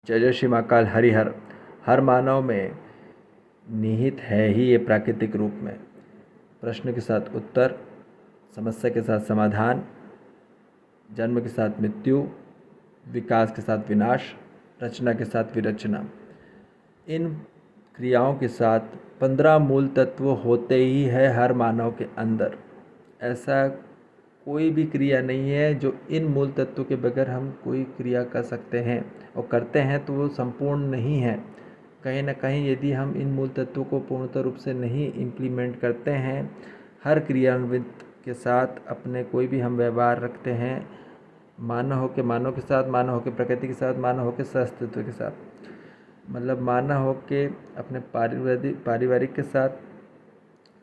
जय जय श्री महाकाल हरिहर। हर मानव में निहित है ही ये प्राकृतिक रूप में। प्रश्न के साथ उत्तर, समस्या के साथ समाधान, जन्म के साथ मृत्यु, विकास के साथ विनाश, रचना के साथ विरचना। इन क्रियाओं के साथ 15 मूल तत्व होते ही है हर मानव के अंदर। ऐसा कोई भी क्रिया नहीं है जो इन मूल तत्वों के बगैर हम कोई क्रिया कर सकते हैं, और करते हैं तो वो संपूर्ण नहीं है। कहीं ना कहीं यदि हम इन मूल तत्वों को पूर्णतः रूप से नहीं इम्प्लीमेंट करते हैं, हर क्रियान्वित के साथ अपने कोई भी हम व्यवहार रखते हैं, मानव हो के मानव के साथ, मानव हो के प्रकृति के साथ, मानव हो के सहअस्तित्व के साथ, मतलब मानव हो के अपने पारिवारिक के साथ,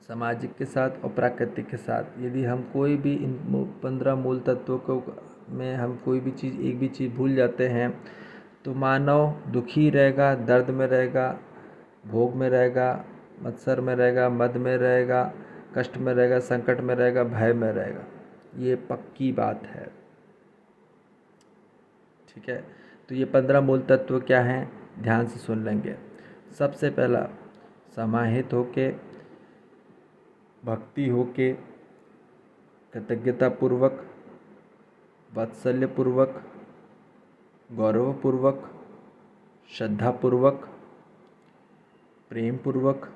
सामाजिक के साथ और प्राकृतिक के साथ, यदि हम कोई भी इन 15 मूल तत्वों को में हम कोई भी चीज़, एक भी चीज़ भूल जाते हैं तो मानव दुखी रहेगा, दर्द में रहेगा, भोग में रहेगा, मत्सर में रहेगा, मद में रहेगा, कष्ट में रहेगा, संकट में रहेगा, भय में रहेगा। ये पक्की बात है। ठीक है, तो ये 15 मूल तत्व क्या हैं, ध्यान से सुन लेंगे। सबसे पहला, समाहित होके, भक्ति होके, कृतज्ञतापूर्वक, वात्सल्यपूर्वक, गौरवपूर्वक, श्रद्धापूर्वक, प्रेमपूर्वक,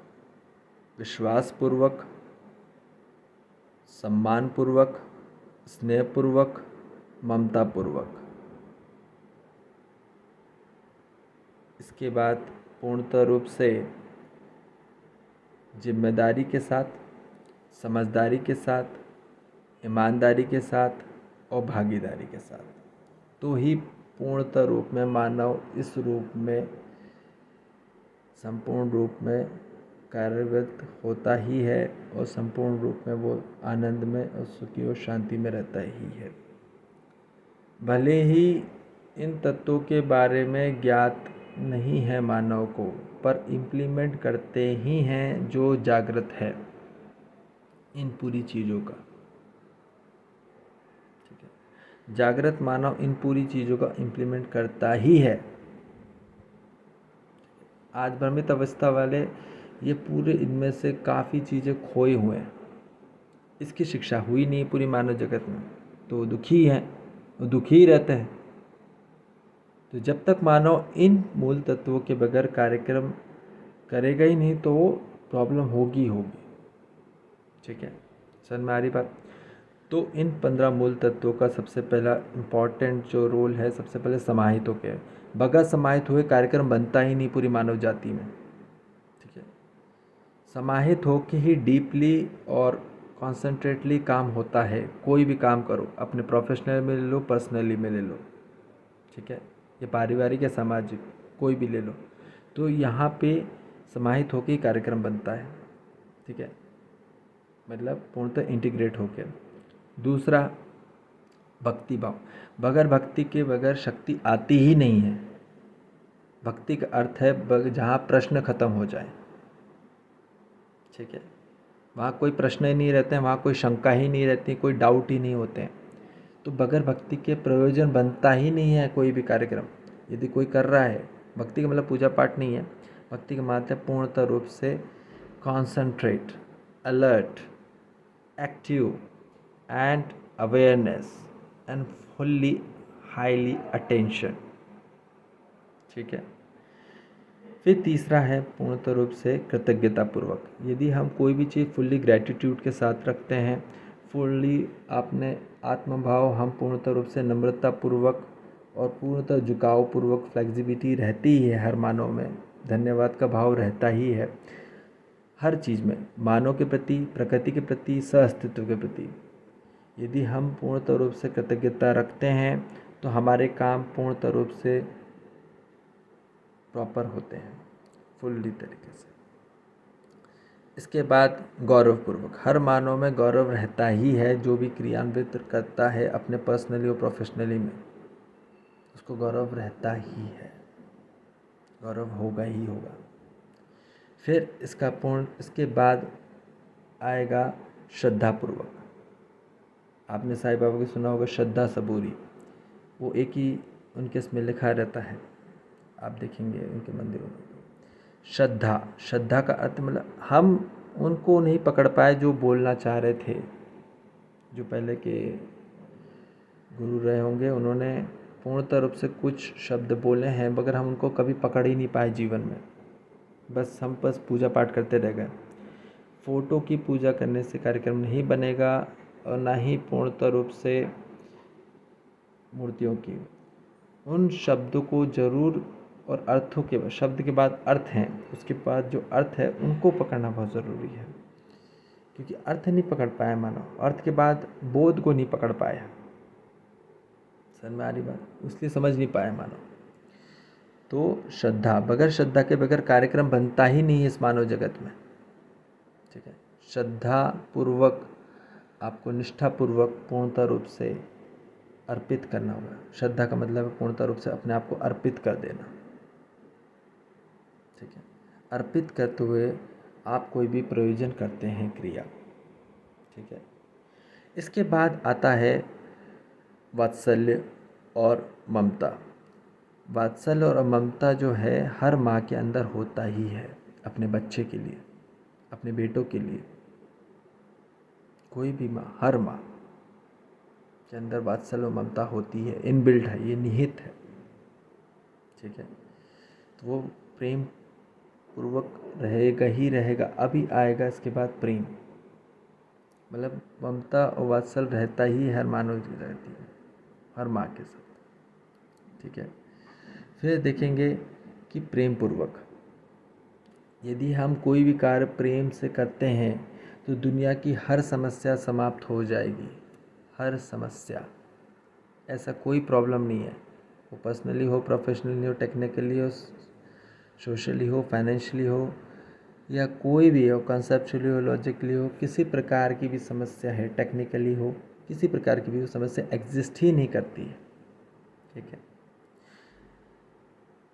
विश्वासपूर्वक, सम्मानपूर्वक, स्नेहपूर्वक, ममतापूर्वक। इसके बाद पूर्णतः रूप से जिम्मेदारी के साथ, समझदारी के साथ, ईमानदारी के साथ और भागीदारी के साथ, तो ही पूर्णतः रूप में मानव इस रूप में संपूर्ण रूप में कार्यरत होता ही है, और संपूर्ण रूप में वो आनंद में और सुखी और शांति में रहता ही है। भले ही इन तत्वों के बारे में ज्ञात नहीं है मानव को, पर इम्प्लीमेंट करते ही हैं जो जागृत है इन पूरी चीज़ों का। ठीक है, जागृत मानव इन पूरी चीज़ों का इम्प्लीमेंट करता ही है। आज भ्रमित अवस्था वाले ये पूरे इनमें से काफ़ी चीज़ें खोए हुए हैं। इसकी शिक्षा हुई नहीं पूरी मानव जगत में, तो दुखी हैं, वो दुखी ही रहते हैं। तो जब तक मानव इन मूल तत्वों के बगैर कार्यक्रम करेगा ही नहीं तो वो प्रॉब्लम होगी होगी। ठीक है, समझ में आ रही बात। तो इन 15 मूल तत्वों का सबसे पहला इम्पॉर्टेंट जो रोल है, सबसे पहले समाहित होके, बगैर समाहित हुए कार्यक्रम बनता ही नहीं पूरी मानव जाति में। ठीक है, समाहित होके ही डीपली और कॉन्सेंट्रेटली काम होता है। कोई भी काम करो, अपने प्रोफेशनल में ले लो, पर्सनली में ले लो, ठीक है, ये पारिवारिक या सामाजिक कोई भी ले लो, तो यहाँ पे समाहित होके ही कार्यक्रम बनता है। ठीक है, मतलब पूर्णतः इंटीग्रेट होके। दूसरा, भक्ति भाव। बगैर भक्ति के बगैर शक्ति आती ही नहीं है। भक्ति का अर्थ है जहाँ प्रश्न खत्म हो जाए। ठीक है, वहाँ कोई प्रश्न ही नहीं रहते हैं, वहाँ कोई शंका ही नहीं रहती, कोई डाउट ही नहीं होते हैं। तो बगैर भक्ति के प्रयोजन बनता ही नहीं है कोई भी कार्यक्रम। यदि कोई कर रहा है, भक्ति का मतलब पूजा पाठ नहीं है, भक्ति का मतलब है पूर्णतः रूप से concentrate, alert, active and awareness and fully highly attention. ठीक है, फिर तीसरा है पूर्णतः रूप से कृतज्ञतापूर्वक। यदि हम कोई भी चीज़ फुल्ली ग्रैटिट्यूड के साथ रखते हैं, फुल्ली अपने आत्मभाव, हम पूर्णतः रूप से नम्रतापूर्वक और पूर्णतः झुकावपूर्वक, फ्लेक्सिबिलिटी रहती ही है हर मानव में, धन्यवाद का भाव रहता ही है हर चीज़ में, मानव के प्रति, प्रकृति के प्रति, सहअस्तित्व के प्रति। यदि हम पूर्णतः रूप से कृतज्ञता रखते हैं तो हमारे काम पूर्णतः रूप से प्रॉपर होते हैं, फुल्ली तरीके से। इसके बाद गौरवपूर्वक। हर मानव में गौरव रहता ही है, जो भी क्रियान्वित करता है अपने पर्सनली और प्रोफेशनली में, उसको गौरव रहता ही है, गौरव होगा ही होगा। फिर इसके बाद आएगा श्रद्धापूर्वक। आपने साईं बाबा की सुना होगा, श्रद्धा सबूरी, वो एक ही उनके इसमें लिखा रहता है। आप देखेंगे उनके मंदिरों में। श्रद्धा, श्रद्धा का अर्थ मतलब हम उनको नहीं पकड़ पाए जो बोलना चाह रहे थे। जो पहले के गुरु रहे होंगे उन्होंने पूर्णतः रूप से कुछ शब्द बोले हैं, मगर हम उनको कभी पकड़ ही नहीं पाए जीवन में। बस पूजा पाठ करते रह गए। फ़ोटो की पूजा करने से कार्यक्रम नहीं बनेगा और ना ही पूर्णतः रूप से मूर्तियों की। उन शब्दों को जरूर, और अर्थों के शब्द के बाद अर्थ हैं, उसके बाद जो अर्थ है उनको पकड़ना बहुत ज़रूरी है। क्योंकि अर्थ नहीं पकड़ पाया मानो, अर्थ के बाद बोध को नहीं पकड़ पाया। समझ में आ रही बात? इसलिए समझ नहीं पाया मानो। तो श्रद्धा, बगैर श्रद्धा के बगैर कार्यक्रम बनता ही नहीं है इस मानव जगत में। ठीक है, श्रद्धा पूर्वक आपको निष्ठापूर्वक पूर्णतः रूप से अर्पित करना होगा। श्रद्धा का मतलब है पूर्णतः रूप से अपने आप को अर्पित कर देना। ठीक है, अर्पित करते हुए आप कोई भी प्रयोजन करते हैं क्रिया। ठीक है, इसके बाद आता है वात्सल्य और ममता। वात्सल्य और ममता जो है हर माँ के अंदर होता ही है, अपने बच्चे के लिए, अपने बेटों के लिए। कोई भी माँ, हर माँ के अंदर वात्सल्य और ममता होती है, इनबिल्ट है, ये निहित है। ठीक है, तो वो प्रेम पूर्वक रहेगा ही रहेगा। अभी आएगा इसके बाद प्रेम, मतलब ममता और वात्सल्य रहता ही हर मानव की रहती है, हर माँ के साथ। ठीक है, फिर देखेंगे कि प्रेम पूर्वक यदि हम कोई भी कार्य प्रेम से करते हैं तो दुनिया की हर समस्या समाप्त हो जाएगी। हर समस्या, ऐसा कोई प्रॉब्लम नहीं है, वो पर्सनली हो, प्रोफेशनली हो, टेक्निकली हो, सोशली हो, फाइनेंशियली हो, या कोई भी हो, कॉन्सेप्चुअली हो, लॉजिकली हो, किसी प्रकार की भी समस्या है, टेक्निकली हो, किसी प्रकार की भी वो समस्या एग्जिस्ट ही नहीं करती है। ठीक है,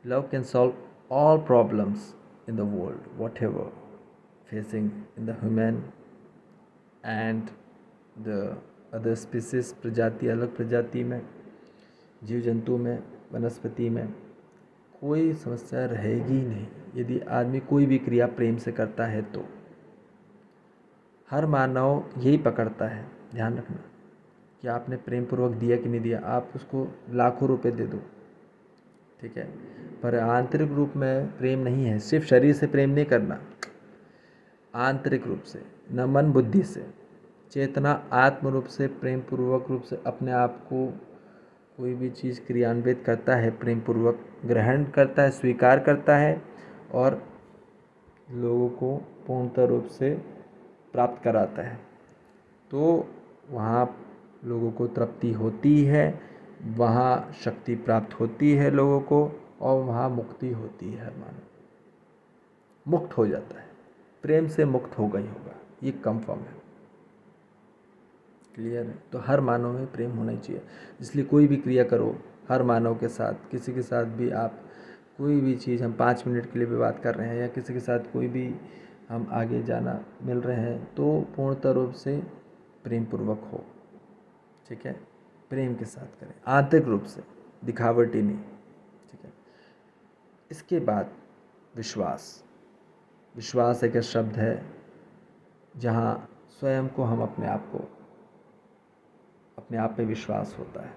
love can solve all problems in the world, whatever facing in the human and the other species, प्रजाति, अलग प्रजाति में, जीव जंतु में, वनस्पति में कोई समस्या रहेगी नहीं यदि आदमी कोई भी क्रिया प्रेम से करता है। तो हर मानव यही पकड़ता है, ध्यान रखना कि आपने प्रेम पूर्वक दिया कि नहीं दिया। आप उसको लाखों रुपए दे दो, ठीक है, पर आंतरिक रूप में प्रेम नहीं है। सिर्फ शरीर से प्रेम नहीं करना, आंतरिक रूप से, न मन बुद्धि से, चेतना आत्म रूप से प्रेम पूर्वक रूप से अपने आप को कोई भी चीज़ क्रियान्वित करता है, प्रेम पूर्वक ग्रहण करता है, स्वीकार करता है और लोगों को पूर्णतः रूप से प्राप्त कराता है, तो वहाँ लोगों को तृप्ति होती है, वहाँ शक्ति प्राप्त होती है लोगों को, और वहाँ मुक्ति होती है। हर मानव मुक्त हो जाता है, प्रेम से मुक्त होगा ही होगा, ये कंफर्म है। क्लियर है? तो हर मानव में प्रेम होना ही चाहिए। इसलिए कोई भी क्रिया करो हर मानव के साथ, किसी के साथ भी आप कोई भी चीज़, हम 5 मिनट के लिए भी बात कर रहे हैं या किसी के साथ कोई भी हम आगे जाना मिल रहे हैं, तो पूर्णतः रूप से प्रेम पूर्वक हो। ठीक है, प्रेम के साथ करें, आंतरिक रूप से, दिखावटी नहीं। ठीक है, इसके बाद विश्वास। विश्वास एक शब्द है जहाँ स्वयं को हम अपने आप पे विश्वास होता है,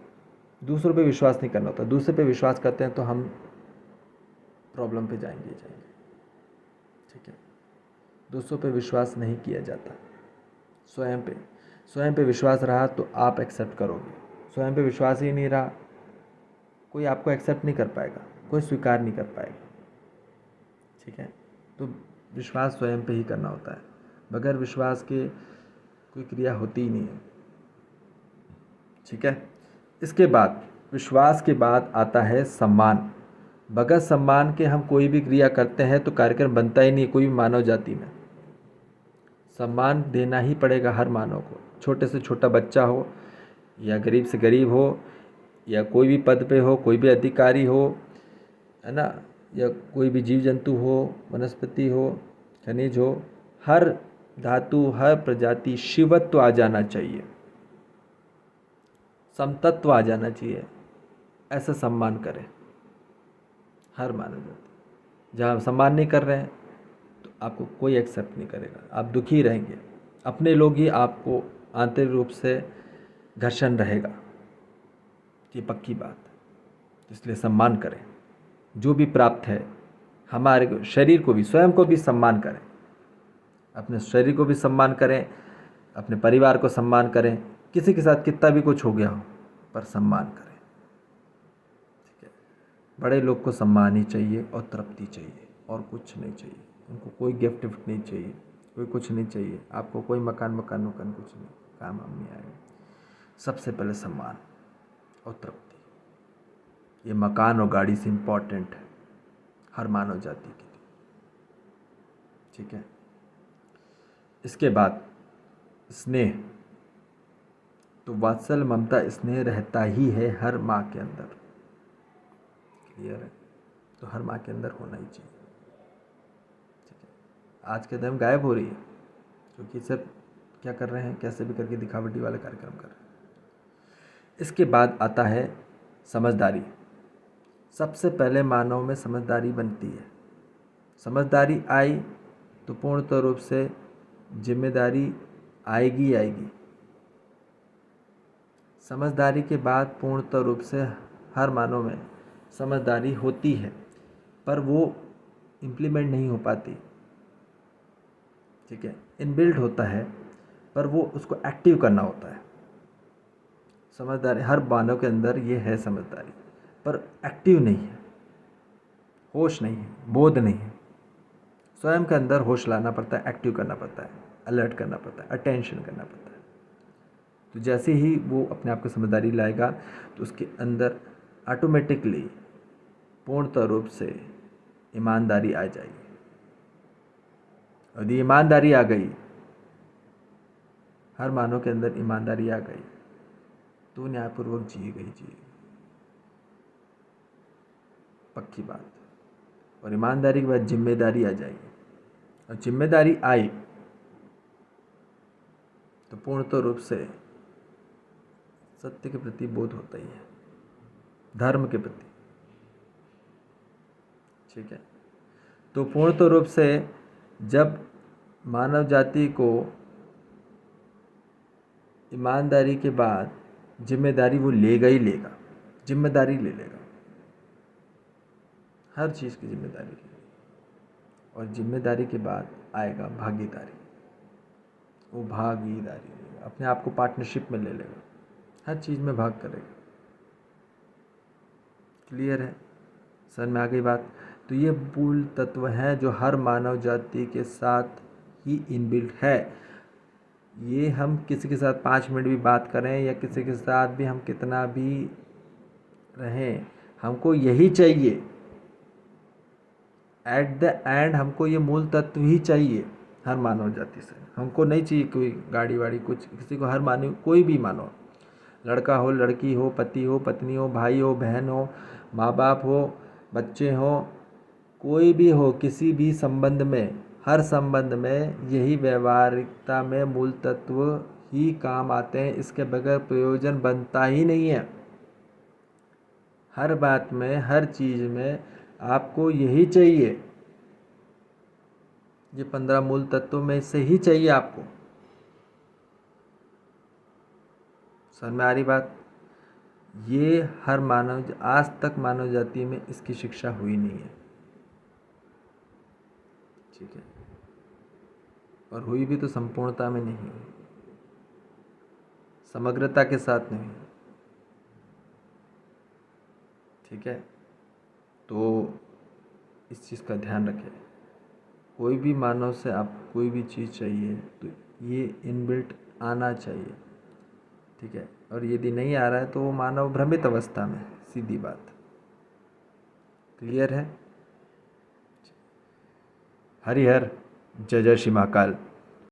दूसरों पे विश्वास नहीं करना होता। दूसरे पे विश्वास करते हैं तो हम प्रॉब्लम पे जाएंगे। ठीक है, दूसरों पे विश्वास नहीं किया जाता, स्वयं पे विश्वास रहा तो आप एक्सेप्ट करोगे। स्वयं पे विश्वास ही नहीं रहा, कोई आपको एक्सेप्ट नहीं कर पाएगा, कोई स्वीकार नहीं कर पाएगा। ठीक है, तो विश्वास स्वयं पे ही करना होता है, बगैर विश्वास के कोई क्रिया होती ही नहीं है। ठीक है, इसके बाद विश्वास के बाद आता है सम्मान। बगैर सम्मान के हम कोई भी क्रिया करते हैं तो कार्यक्रम बनता ही नहीं। कोई भी मानव जाति में सम्मान देना ही पड़ेगा हर मानव को, छोटे से छोटा बच्चा हो या गरीब से गरीब हो या कोई भी पद पे हो, कोई भी अधिकारी हो, है ना, या कोई भी जीव जंतु हो, वनस्पति हो, खनिज हो, हर धातु, हर प्रजाति शिवत्व आ जाना चाहिए, समतत्व आ जाना चाहिए, ऐसा सम्मान करें हर मानव जाति। जहाँ सम्मान नहीं कर रहे हैं तो आपको कोई एक्सेप्ट नहीं करेगा, आप दुखी रहेंगे। अपने लोग ही आपको आंतरिक रूप से घर्षण रहेगा, ये पक्की बात है। इसलिए सम्मान करें, जो भी प्राप्त है हमारे शरीर को भी, स्वयं को भी सम्मान करें, अपने शरीर को भी सम्मान करें, अपने परिवार को सम्मान करें। किसी के साथ कितना भी कुछ हो गया हो पर सम्मान करें, ठीक है। बड़े लोग को सम्मान ही चाहिए और तृप्ति चाहिए, और कुछ नहीं चाहिए। उनको कोई गिफ्ट विफ्ट नहीं चाहिए, कोई कुछ नहीं चाहिए। आपको कोई मकान कुछ नहीं, काम हम नहीं आएगा। सबसे पहले सम्मान और तृप्ति, ये मकान और गाड़ी से इम्पॉर्टेंट है हर मानव जाति के लिए, ठीक है। इसके बाद स्नेह, तो वात्सल ममता स्नेह रहता ही है हर माँ के अंदर, क्लियर है। तो हर माँ के अंदर होना ही चाहिए, ठीक है। आज के दिन गायब हो रही है क्योंकि सब क्या कर रहे हैं, कैसे भी करके दिखावटी वाले कार्यक्रम कर रहे हैं। इसके बाद आता है समझदारी। सबसे पहले मानव में समझदारी बनती है। समझदारी आई तो पूर्णतः रूप से जिम्मेदारी आएगी आएगी। समझदारी के बाद पूर्णतः रूप से हर मानव में समझदारी होती है, पर वो इम्प्लीमेंट नहीं हो पाती, ठीक है। इनबिल्ट होता है पर वो उसको एक्टिव करना होता है। समझदारी हर मानव के अंदर ये है समझदारी, पर एक्टिव नहीं है, होश नहीं है, बोध नहीं है। स्वयं के अंदर होश लाना पड़ता है, एक्टिव करना पड़ता है, अलर्ट करना पड़ता है, अटेंशन करना पड़ता है। तो जैसे ही वो अपने आप को समझदारी लाएगा तो उसके अंदर ऑटोमेटिकली पूर्णतः रूप से ईमानदारी आ जाएगी। यदि ईमानदारी आ गई, हर मानव के अंदर ईमानदारी आ गई तो न्यायपूर्वक जिएगी, पक्की बात। और ईमानदारी के बाद जिम्मेदारी आ जाएगी, और जिम्मेदारी आई तो पूर्णतः रूप से सत्य के प्रति बोध होता ही है, धर्म के प्रति, ठीक है। तो पूर्णतः रूप से जब मानव जाति को ईमानदारी के बाद जिम्मेदारी वो लेगा ही लेगा, जिम्मेदारी ले लेगा, हर चीज़ की जिम्मेदारी लेगा। और जिम्मेदारी के बाद आएगा भागीदारी, वो भागीदारी लेगा, अपने आप को पार्टनरशिप में ले लेगा, हर चीज़ में भाग करेगा। क्लियर है, समझ में आ गई बात। तो ये मूल तत्व हैं जो हर मानव जाति के साथ ही इनबिल्ट है। ये हम किसी के साथ 5 मिनट भी बात करें या किसी के साथ भी हम कितना भी रहें, हमको यही चाहिए। एट द एंड हमको ये मूल तत्व ही चाहिए हर मानव जाति से। हमको नहीं चाहिए कोई गाड़ी वाड़ी कुछ, किसी को, हर मानव, कोई भी मानव, लड़का हो, लड़की हो, पति हो, पत्नी हो, भाई हो, बहन हो, माँ बाप हो, बच्चे हो, कोई भी हो, किसी भी संबंध में, हर संबंध में यही व्यवहारिकता में मूल तत्व ही काम आते हैं। इसके बगैर प्रयोजन बनता ही नहीं है। हर बात में, हर चीज़ में आपको यही चाहिए, ये 15 मूल तत्वों में से ही चाहिए आपको। समझ में आ रही बात। ये हर मानव, आज तक मानव जाति में इसकी शिक्षा हुई नहीं है, ठीक है। और हुई भी तो संपूर्णता में नहीं हुई, समग्रता के साथ नहीं, ठीक है। तो इस चीज़ का ध्यान रखें। कोई भी मानव से आप कोई भी चीज़ चाहिए तो ये इनबिल्ट आना चाहिए, ठीक है। और यदि नहीं आ रहा है तो वो मानव भ्रमित अवस्था में, सीधी बात। क्लियर है। हरिहर, जय जय श्री महाकाल।